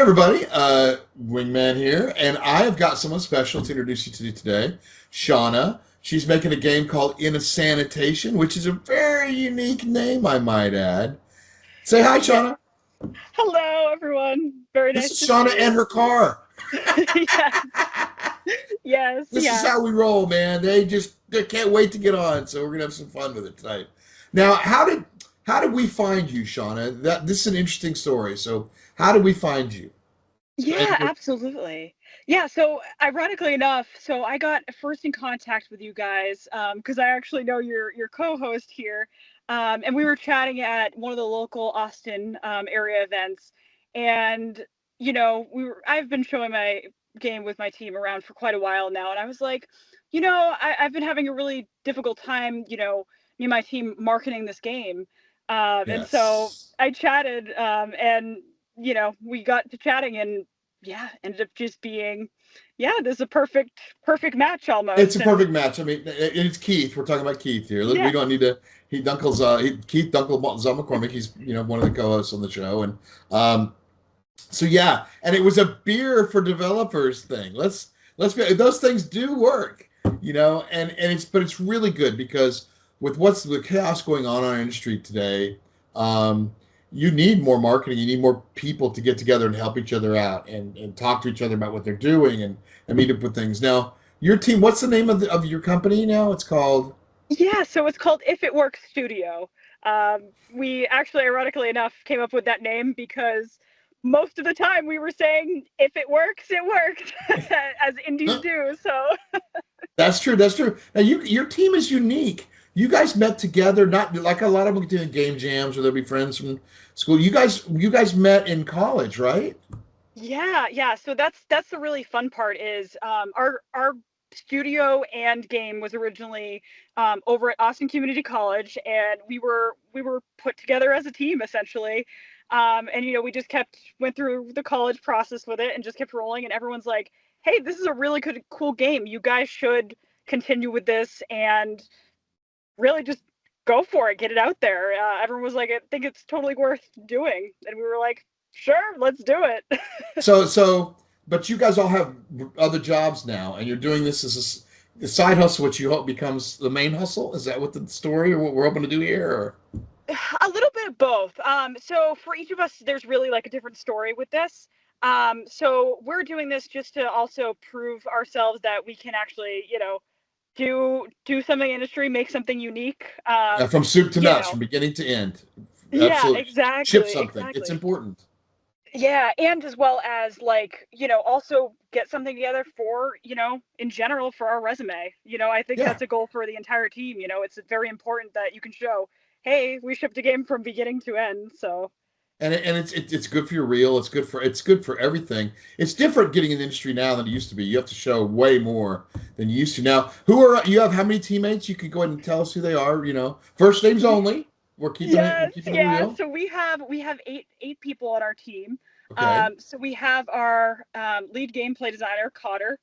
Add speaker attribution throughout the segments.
Speaker 1: everybody, Wingman here, and I have got someone special to introduce you to today, Shawnna. She's making a game called Insanitation, which is a very unique name, I might add. Say hi,
Speaker 2: Yeah.
Speaker 1: Shawnna.
Speaker 2: Hello, everyone. Very
Speaker 1: This
Speaker 2: nice
Speaker 1: is
Speaker 2: to
Speaker 1: Shawnna
Speaker 2: see
Speaker 1: and
Speaker 2: you.
Speaker 1: her car.
Speaker 2: Yes, yes,
Speaker 1: This is
Speaker 2: yes.
Speaker 1: how we roll, man. They can't wait to get on, so we're gonna have some fun with it tonight. Now, how did we find you, Shawnna? This is an interesting story. So, how did we find you? So,
Speaker 2: Yeah, absolutely. Yeah, so ironically enough, so I got first in contact with you guys because I actually know your co-host here, and we were chatting at one of the local Austin area events, and I've been showing my game with my team around for quite a while now, and I was like, I've been having a really difficult time, me and my team marketing this game, and so
Speaker 1: yes.
Speaker 2: I chatted, and we got to chatting and yeah, ended up just being, yeah, this is a perfect match
Speaker 1: It's
Speaker 2: almost.
Speaker 1: a
Speaker 2: And
Speaker 1: perfect match. I mean, it's Keith. We're talking about Keith here. We
Speaker 2: yeah,
Speaker 1: don't need to. Keith Dunkel McCormick. He's one of the co-hosts on the show, and so yeah, and it was a beer for developers thing. Let's be those things do work, and it's really good because with what's the chaos going on in our industry today, um, you need more marketing. You need more people to get together and help each other out and talk to each other about what they're doing and meet up with things. Now, your team, what's the name of your company now? It's called.
Speaker 2: yeah. So it's called If It Works Studio. We actually, ironically enough, came up with that name because most of the time we were saying, if it works, it worked, as indies do. So
Speaker 1: That's true. That's true. Now, your team is unique. You guys met together, not like a lot of them do game jams or they'll be friends from school. You guys met in college, right?
Speaker 2: yeah, yeah. So that's the really fun part is our studio and game was originally over at Austin Community College, and we were put together as a team essentially. And we just kept went through the college process with it and just kept rolling. And everyone's like, "Hey, this is a really good, cool game. You guys should continue with this and really just go for it, get it out there." Everyone was like, "I think it's totally worth doing," and we were like, "Sure, let's do it."
Speaker 1: But you guys all have other jobs now, and you're doing this as a side hustle, which you hope becomes the main hustle. Is that what the story or what we're hoping to do here? Or?
Speaker 2: A little bit of both. So for each of us, there's really like a different story with this. So we're doing this just to also prove ourselves that we can actually, do something in industry, make something unique.
Speaker 1: From soup to
Speaker 2: You
Speaker 1: nuts,
Speaker 2: know,
Speaker 1: from beginning to end.
Speaker 2: yeah,
Speaker 1: Absolutely. Ship
Speaker 2: exactly,
Speaker 1: something. It's
Speaker 2: exactly.
Speaker 1: important.
Speaker 2: Yeah, and as well as like, also get something together for, in general for our resume. I think
Speaker 1: Yeah.
Speaker 2: that's a goal for the entire team. It's very important that you can show, hey, we shipped a game from beginning to end. So
Speaker 1: And it's good for your reel. It's good for everything. It's different getting in the industry now than it used to be. You have to show way more than you used to. Now, who are you have how many teammates? You could go ahead and tell us who they are. First names only. We're
Speaker 2: yes,
Speaker 1: keeping it
Speaker 2: yeah.
Speaker 1: real.
Speaker 2: So we have eight people on our team.
Speaker 1: Okay.
Speaker 2: So we have our lead gameplay designer, Cotter.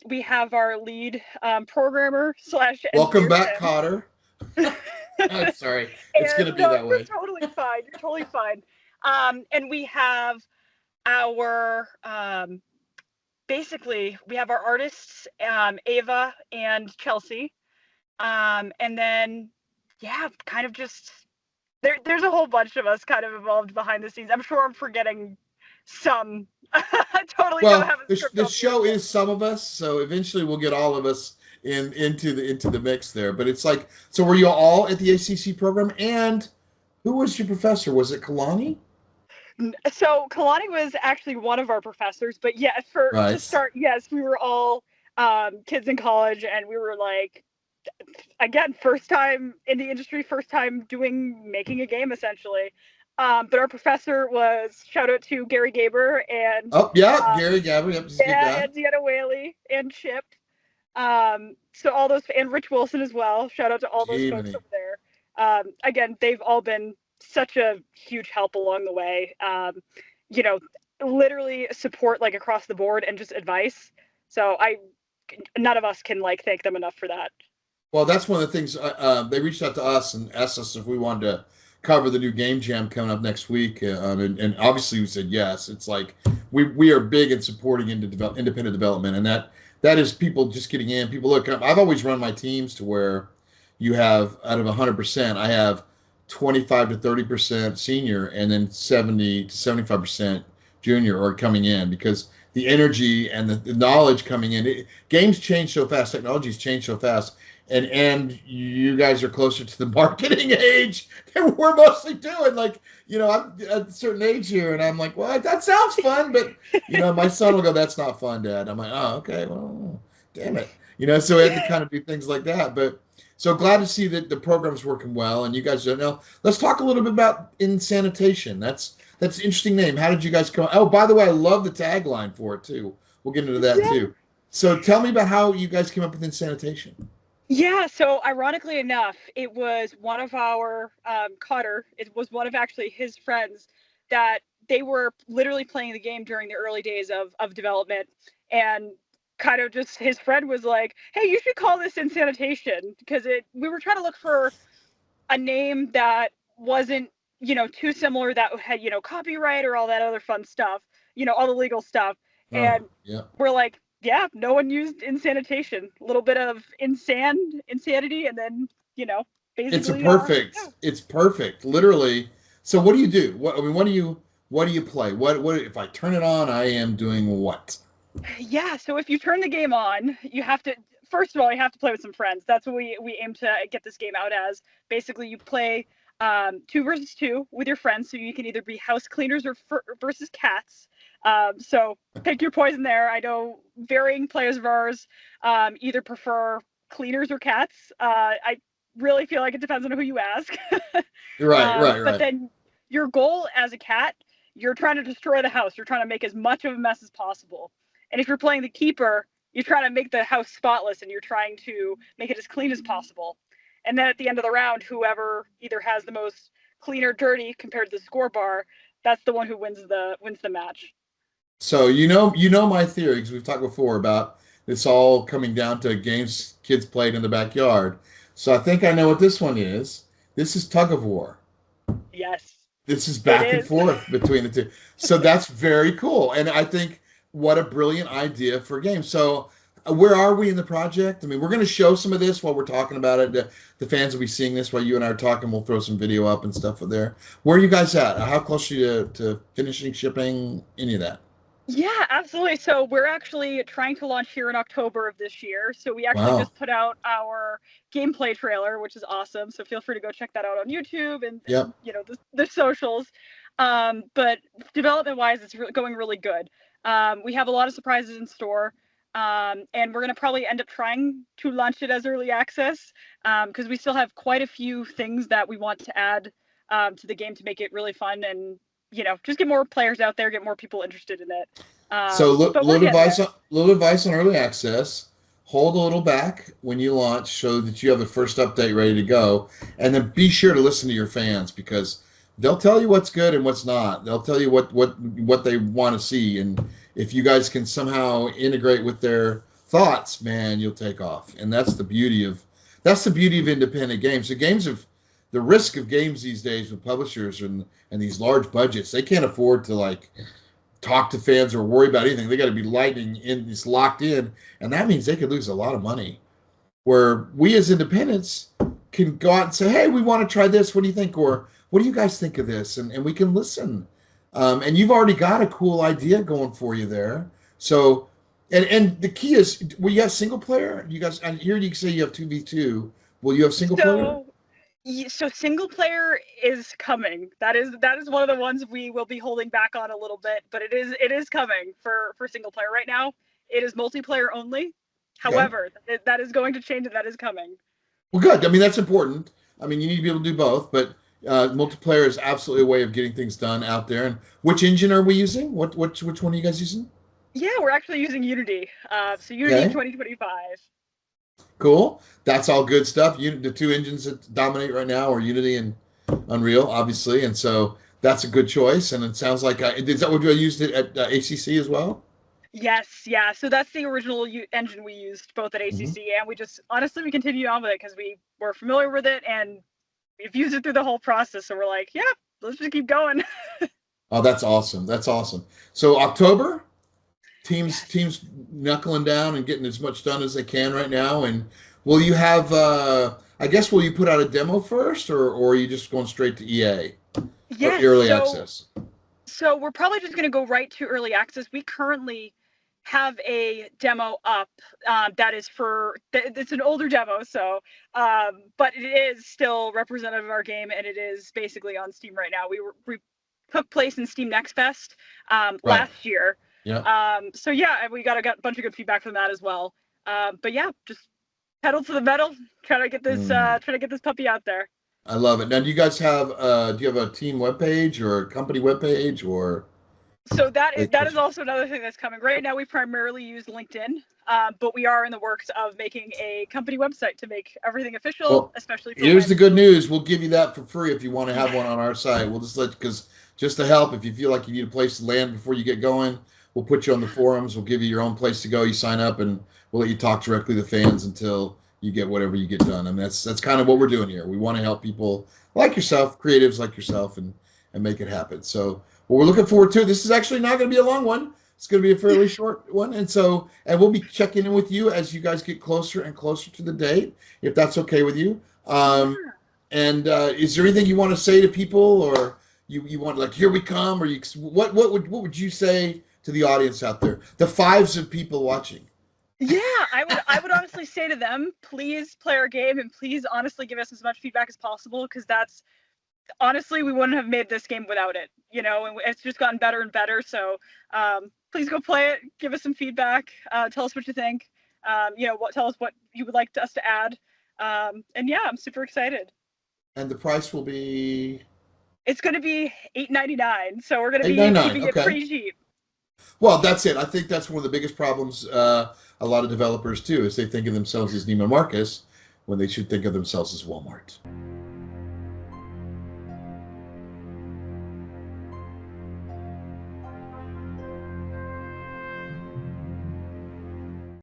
Speaker 2: We have our lead programmer slash
Speaker 1: Welcome
Speaker 2: engineer,
Speaker 1: back,
Speaker 2: Tim.
Speaker 1: Cotter. I'm sorry. It's
Speaker 2: And
Speaker 1: gonna be
Speaker 2: no,
Speaker 1: that
Speaker 2: you're
Speaker 1: way.
Speaker 2: totally fine. You're totally fine. And we have our basically we have our artists, Ava and Chelsea. And then yeah, kind of just there's a whole bunch of us kind of involved behind the scenes. I'm sure I'm forgetting some. I totally don't
Speaker 1: Well,
Speaker 2: have a script
Speaker 1: the
Speaker 2: off the
Speaker 1: show
Speaker 2: original.
Speaker 1: is some of us, so eventually we'll get all of us into the mix there. But it's like, so were you all at the ACC program? And who was your professor? Was it Kalani?
Speaker 2: So Kalani was actually one of our professors, but yes, for to
Speaker 1: Right.
Speaker 2: start, yes, we were all kids in college, and we were like, again, first time in the industry, first time making a game essentially. But our professor was, shout out to Gary Gaber
Speaker 1: Oh, yeah,
Speaker 2: um,
Speaker 1: Gary Gavin. Yep, he's a good guy.
Speaker 2: and Deanna Whaley and Chip. So all those, and Rich Wilson as well. Shout out to all those folks
Speaker 1: Jiminy.
Speaker 2: over there. Again, they've all been such a huge help along the way. You know, literally support like across the board and just advice. So none of us can like thank them enough for that.
Speaker 1: Well, that's one of the things. They reached out to us and asked us if we wanted to cover the new game jam coming up next week, and obviously we said yes. It's like we are big in supporting independent development, and that is people just getting in. People look. I've always run my teams to where you have out of 100%, I have 25 to 30% senior, and then 70 to 75% junior are coming in because the energy and the knowledge coming in. Games change so fast, technologies change so fast, and you guys are closer to the marketing age than we're mostly doing. Like, I'm at a certain age here, and I'm like, well, that sounds fun, but my son will go, "That's not fun, Dad." I'm like, "Oh, okay, well, damn it." So we had to kind of do things like that. But so glad to see that the program's working well, and you guys don't know. Let's talk a little bit about Insanitation. That's an interesting name. How did you guys come? Oh, by the way, I love the tagline for it too. We'll get into that
Speaker 2: Yeah.
Speaker 1: too. So tell me about how you guys came up with Insanitation.
Speaker 2: Yeah, so ironically enough, it was one of our Cotter. It was one of actually his friends that they were literally playing the game during the early days of development, and kind of just his friend was like, "Hey, you should call this Insanitation," because we were trying to look for a name that wasn't too similar, that had copyright or all that other fun stuff, all the legal stuff,
Speaker 1: Oh,
Speaker 2: and
Speaker 1: yeah.
Speaker 2: we're like, yeah, no one used Insanitation. A little bit of insanity, and then
Speaker 1: It's a
Speaker 2: basically
Speaker 1: perfect. It's perfect. Literally. So what do you do? What do you play? What if I turn it on, I am doing what?
Speaker 2: yeah. So if you turn the game on, you have to, first of all, you have to play with some friends. That's what we aim to get this game out as. Basically, you play 2 versus 2 with your friends, so you can either be house cleaners or versus cats. So pick your poison there. I know varying players of ours either prefer cleaners or cats. I really feel like it depends on who you ask.
Speaker 1: Right, right,
Speaker 2: But
Speaker 1: right.
Speaker 2: then your goal as a cat, you're trying to destroy the house. You're trying to make as much of a mess as possible. And if you're playing the keeper, you're trying to make the house spotless, and you're trying to make it as clean as possible. And then at the end of the round, whoever either has the most clean or dirty compared to the score bar, that's the one who wins the match.
Speaker 1: So you know my theory because we've talked before about this all coming down to games kids played in the backyard. So I think I know what this one is. This is tug of war.
Speaker 2: Yes,
Speaker 1: This is
Speaker 2: it
Speaker 1: back and
Speaker 2: is.
Speaker 1: forth between the two. So that's very cool. And I think what a brilliant idea for a game. So where are we in the project? I mean, we're going to show some of this while we're talking about it. The fans will be seeing this while you and I are talking. We'll throw some video up and stuff there. Where are you guys at? How close are you to finishing shipping any of that?
Speaker 2: Yeah, absolutely. So we're actually trying to launch here in October of this year. So we actually
Speaker 1: Wow.
Speaker 2: just put out our gameplay trailer, which is awesome. So feel free to go check that out on YouTube and
Speaker 1: Yep.
Speaker 2: the socials. But development wise, it's going really good. We have a lot of surprises in store. And we're going to probably end up trying to launch it as early access because we still have quite a few things that we want to add to the game to make it really fun and just get more players out there, get more people interested in it.
Speaker 1: So
Speaker 2: But we're getting there.
Speaker 1: little advice on early access. Hold a little back when you launch so that you have the first update ready to go. And then be sure to listen to your fans because they'll tell you what's good and what's not. They'll tell you what they want to see. And if you guys can somehow integrate with their thoughts, man, you'll take off. And that's the beauty of independent games. The risk of games these days with publishers and these large budgets, they can't afford to like talk to fans or worry about anything. They got to be lightning in, it's locked in, and that means they could lose a lot of money. Where we as independents can go out and say, "Hey, we want to try this. What do you think?" Or "What do you guys think of this?" And we can listen. And you've already got a cool idea going for you there. So, and the key is, will you have single player? You guys, and here you say you have 2v2. Will you have single player?
Speaker 2: So so single player is coming. That is one of the ones we will be holding back on a little bit, but it is coming for single player. Right now, it is multiplayer only.
Speaker 1: Okay.
Speaker 2: However, that is going to change, and that is coming.
Speaker 1: Well, good. I mean, that's important. I mean, you need to be able to do both, but multiplayer is absolutely a way of getting things done out there. And which engine are we using? Which one are you guys using?
Speaker 2: Yeah, we're actually using Unity. So Unity
Speaker 1: Okay,
Speaker 2: 2025.
Speaker 1: cool. That's all good stuff. The two engines that dominate right now are Unity and Unreal, obviously, and so that's a good choice. And it sounds like is that what you used it at ACC as well?
Speaker 2: Yes, yeah. So that's the original engine we used both at
Speaker 1: Hmm.
Speaker 2: ACC, and we just honestly we continued on with it because we were familiar with it, and we've used it through the whole process, so we're like, yeah, let's just keep going.
Speaker 1: Oh, that's awesome. That's awesome. So October,
Speaker 2: Yes.
Speaker 1: teams knuckling down and getting as much done as they can right now. And will you have? I guess will you put out a demo first, or are you just going straight to EA or
Speaker 2: Yes.
Speaker 1: early
Speaker 2: So
Speaker 1: access?
Speaker 2: we're probably just going to go right to early access. We currently have a demo up that is it's an older demo, so but it is still representative of our game, and it is basically on Steam right now. We took place in Steam Next Fest
Speaker 1: Right.
Speaker 2: last year.
Speaker 1: Yeah.
Speaker 2: So yeah, and we got a bunch of good feedback from that as well. But yeah, just pedal to the metal, trying to get this puppy out there.
Speaker 1: I love it. Now, do you guys have do you have a team webpage or a company webpage or
Speaker 2: So that is also another thing that's coming. Right now, we primarily use LinkedIn, but we are in the works of making a company website to make everything official,
Speaker 1: well,
Speaker 2: especially for
Speaker 1: here's the
Speaker 2: when.
Speaker 1: good news. We'll give you that for free if you want to have one
Speaker 2: Yeah.
Speaker 1: on our site. We'll just let because just to help if you feel like you need a place to land before you get going, we'll put you on the forums. We'll give you your own place to go. You sign up and we'll let you talk directly to fans until you get whatever you get done. I mean that's kind of what we're doing here. We want to help people like yourself, creatives like yourself, and make it happen. So what we're looking forward to. This is actually not going to be a long one. It's going to be a fairly short one, and we'll be checking in with you as you guys get closer and closer to the date, if that's okay with you. Um,
Speaker 2: Yeah.
Speaker 1: and is there anything you want to say to people, or you want like here we come, or what would you say to the audience out there, the fives of people watching?
Speaker 2: Yeah, I would honestly say to them, please play our game and please honestly give us as much feedback as possible, because that's honestly, we wouldn't have made this game without it, and it's just gotten better and better. So please go play it, give us some feedback, tell us what you think, tell us what you would like us to add. And yeah, I'm super excited.
Speaker 1: And the price will be
Speaker 2: It's going to be $8.99, so we're going to
Speaker 1: eight
Speaker 2: be
Speaker 1: ninety nine.
Speaker 2: keeping it
Speaker 1: Okay.
Speaker 2: pretty cheap.
Speaker 1: Well, that's it. I think that's one of the biggest problems a lot of developers do is they think of themselves as Neiman Marcus when they should think of themselves as Walmart.